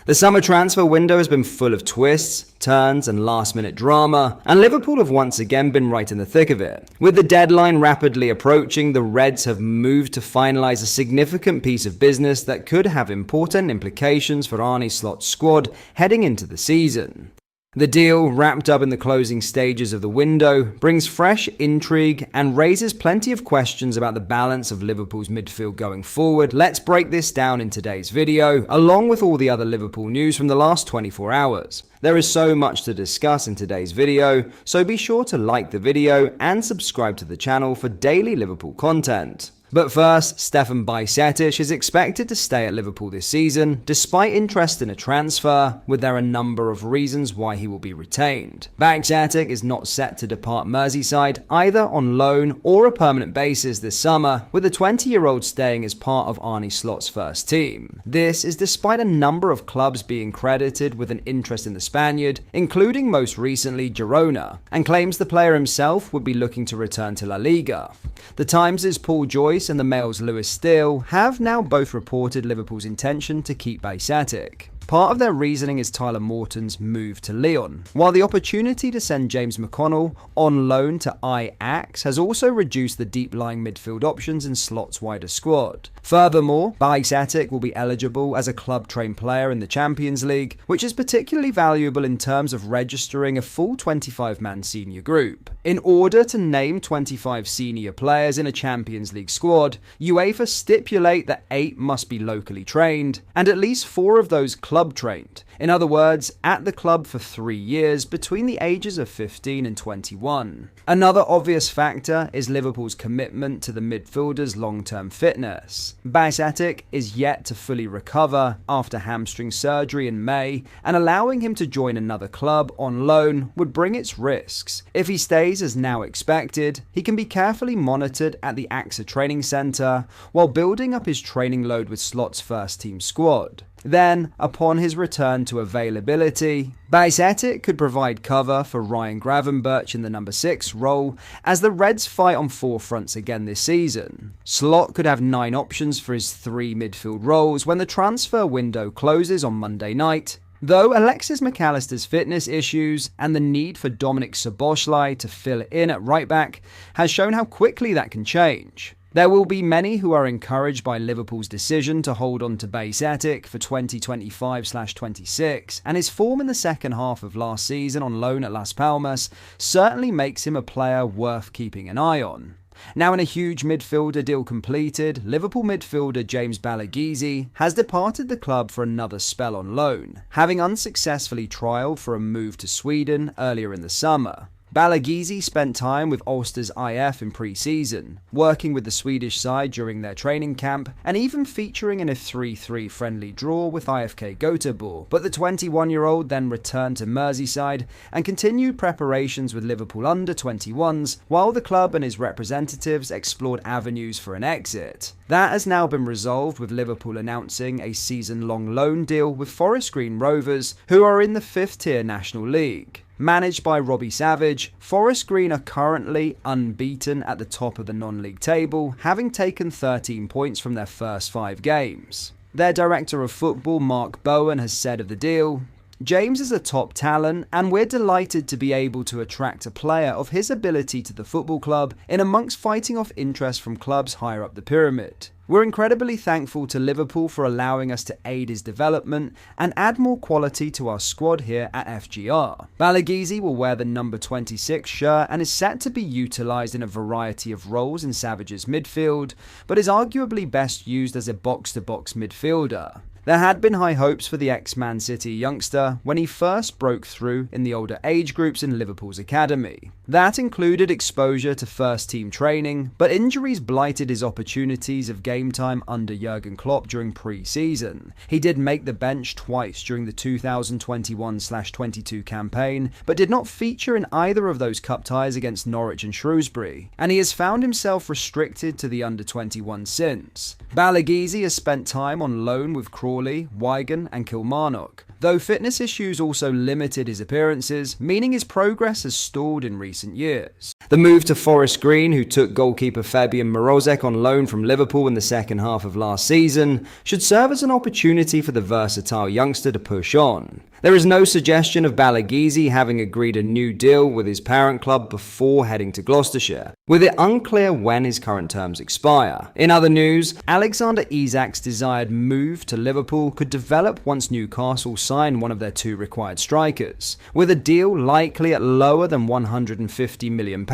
The summer transfer window has been full of twists, turns and last-minute drama, and Liverpool have once again been right in the thick of it. With the deadline rapidly approaching, the Reds have moved to finalise a significant piece of business that could have important implications for Arne Slot's squad heading into the season. The deal, wrapped up in the closing stages of the window, brings fresh intrigue and raises plenty of questions about the balance of Liverpool's midfield going forward. Let's break this down in today's video, along with all the other Liverpool news from the last 24 hours. There is so much to discuss in today's video, so be sure to like the video and subscribe to the channel for daily Liverpool content. But first, Stefan Bajcetic is expected to stay at Liverpool this season, despite interest in a transfer, with there a number of reasons why he will be retained. Bajcetic is not set to depart Merseyside either on loan or a permanent basis this summer, with the 20-year-old staying as part of Arne Slot's first team. This is despite a number of clubs being credited with an interest in the Spaniard, including most recently Girona, and claims the player himself would be looking to return to La Liga. The Times' Paul Joyce and the Mail's Lewis Steele have now both reported Liverpool's intention to keep Bajcetic. Part of their reasoning is Tyler Morton's move to Lyon, while the opportunity to send James McConnell on loan to Ajax has also reduced the deep-lying midfield options in Slot's wider squad. Furthermore, Bajcetic will be eligible as a club-trained player in the Champions League, which is particularly valuable in terms of registering a full 25-man senior group. In order to name 25 senior players in a Champions League squad, UEFA stipulate that 8 must be locally trained, and at least 4 of those club-trained. In other words, at the club for 3 years between the ages of 15 and 21. Another obvious factor is Liverpool's commitment to the midfielder's long-term fitness. Bajcetic is yet to fully recover after hamstring surgery in May, and allowing him to join another club on loan would bring its risks. If he stays as now expected, he can be carefully monitored at the AXA training centre while building up his training load with Slot's first-team squad. Then, upon his return to availability, Bajcetic could provide cover for Ryan Gravenberch in the number 6 role as the Reds fight on 4 fronts again this season. Slot could have 9 options for his 3 midfield roles when the transfer window closes on Monday night, though Alexis McAllister's fitness issues and the need for Dominik Szoboszlai to fill in at right back has shown how quickly that can change. There will be many who are encouraged by Liverpool's decision to hold on to Bajcetic for 2025/26, and his form in the second half of last season on loan at Las Palmas certainly makes him a player worth keeping an eye on. Now, in a huge midfielder deal completed, Liverpool midfielder James Balaguese has departed the club for another spell on loan, having unsuccessfully trialled for a move to Sweden earlier in the summer. Balaguese spent time with Ulster's IF in pre-season, working with the Swedish side during their training camp, and even featuring in a 3-3 friendly draw with IFK Göteborg. But the 21-year-old then returned to Merseyside and continued preparations with Liverpool under-21s, while the club and his representatives explored avenues for an exit. That has now been resolved, with Liverpool announcing a season-long loan deal with Forest Green Rovers, who are in the 5th-tier National League. Managed by Robbie Savage, Forest Green are currently unbeaten at the top of the non-league table, having taken 13 points from their first 5 games. Their director of football, Mark Bowen, has said of the deal, "James is a top talent, and we're delighted to be able to attract a player of his ability to the football club in amongst fighting off interest from clubs higher up the pyramid. We're incredibly thankful to Liverpool for allowing us to aid his development and add more quality to our squad here at FGR." Balaguese will wear the number 26 shirt and is set to be utilised in a variety of roles in Savage's midfield, but is arguably best used as a box-to-box midfielder. There had been high hopes for the ex-Man City youngster when he first broke through in the older age groups in Liverpool's academy. That included exposure to first-team training, but injuries blighted his opportunities of game time under Jurgen Klopp during pre-season. He did make the bench twice during the 2021/22 campaign, but did not feature in either of those cup ties against Norwich and Shrewsbury, and he has found himself restricted to the under-21 since. Balaguese has spent time on loan with Crawley, Wigan and Kilmarnock, though fitness issues also limited his appearances, meaning his progress has stalled in recent years. The move to Forest Green, who took goalkeeper Fabian Mrozek on loan from Liverpool in the second half of last season, should serve as an opportunity for the versatile youngster to push on. There is no suggestion of Balagizi having agreed a new deal with his parent club before heading to Gloucestershire, with it unclear when his current terms expire. In other news, Alexander Isak's desired move to Liverpool could develop once Newcastle sign one of their two required strikers, with a deal likely at lower than £150 million.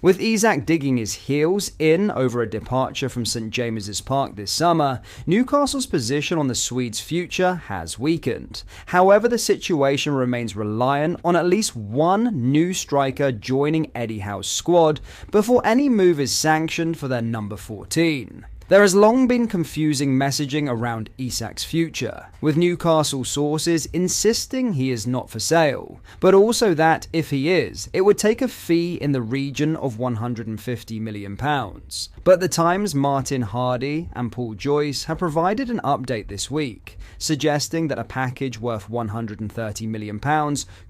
With Isak digging his heels in over a departure from St James's Park this summer, Newcastle's position on the Swedes' future has weakened. However, the situation remains reliant on at least one new striker joining Eddie Howe's squad before any move is sanctioned for their number 14. There has long been confusing messaging around Isak's future, with Newcastle sources insisting he is not for sale, but also that, if he is, it would take a fee in the region of £150 million. But the Times' Martin Hardy and Paul Joyce have provided an update this week, suggesting that a package worth £130 million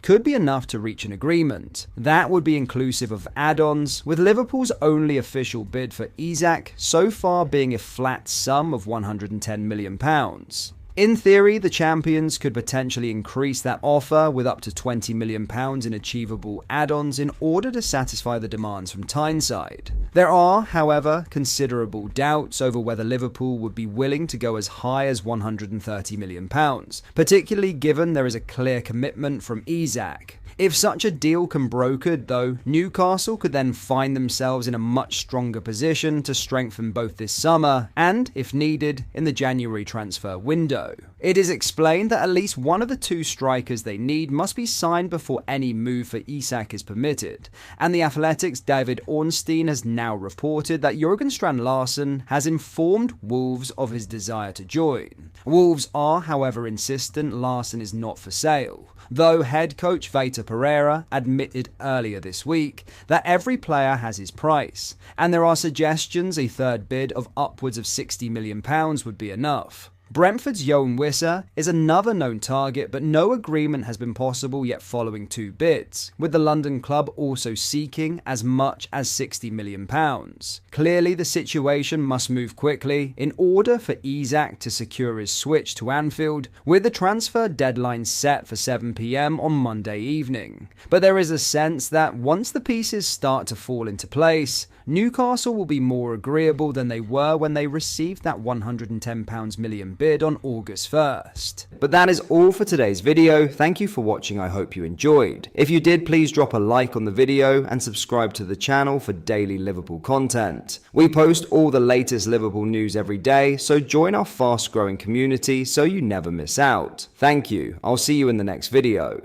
could be enough to reach an agreement. That would be inclusive of add-ons, with Liverpool's only official bid for Isak so far being a flat sum of £110 million. In theory, the champions could potentially increase that offer with up to £20 million in achievable add-ons in order to satisfy the demands from Tyneside. There are, however, considerable doubts over whether Liverpool would be willing to go as high as £130 million, particularly given there is a clear commitment from Isak. If such a deal can brokered, though, Newcastle could then find themselves in a much stronger position to strengthen both this summer and, if needed, in the January transfer window. It is explained that at least one of the two strikers they need must be signed before any move for Isak is permitted, and the Athletic's David Ornstein has now reported that Jurgen Strand-Larsen has informed Wolves of his desire to join. Wolves are, however, insistent Larsen is not for sale, though head coach Vitor Pereira admitted earlier this week that every player has his price, and there are suggestions a third bid of upwards of £60 million would be enough. Brentford's Johan Wissa is another known target, but no agreement has been possible yet following two bids, with the London club also seeking as much as £60 million. Clearly, the situation must move quickly in order for Isak to secure his switch to Anfield, with the transfer deadline set for 7 PM on Monday evening. But there is a sense that once the pieces start to fall into place, Newcastle will be more agreeable than they were when they received that £110 million bid on August 1st. But that is all for today's video. Thank you for watching. I hope you enjoyed. If you did, please drop a like on the video and subscribe to the channel for daily Liverpool content. We post all the latest Liverpool news every day, so join our fast growing community so you never miss out. Thank you. I'll see you in the next video.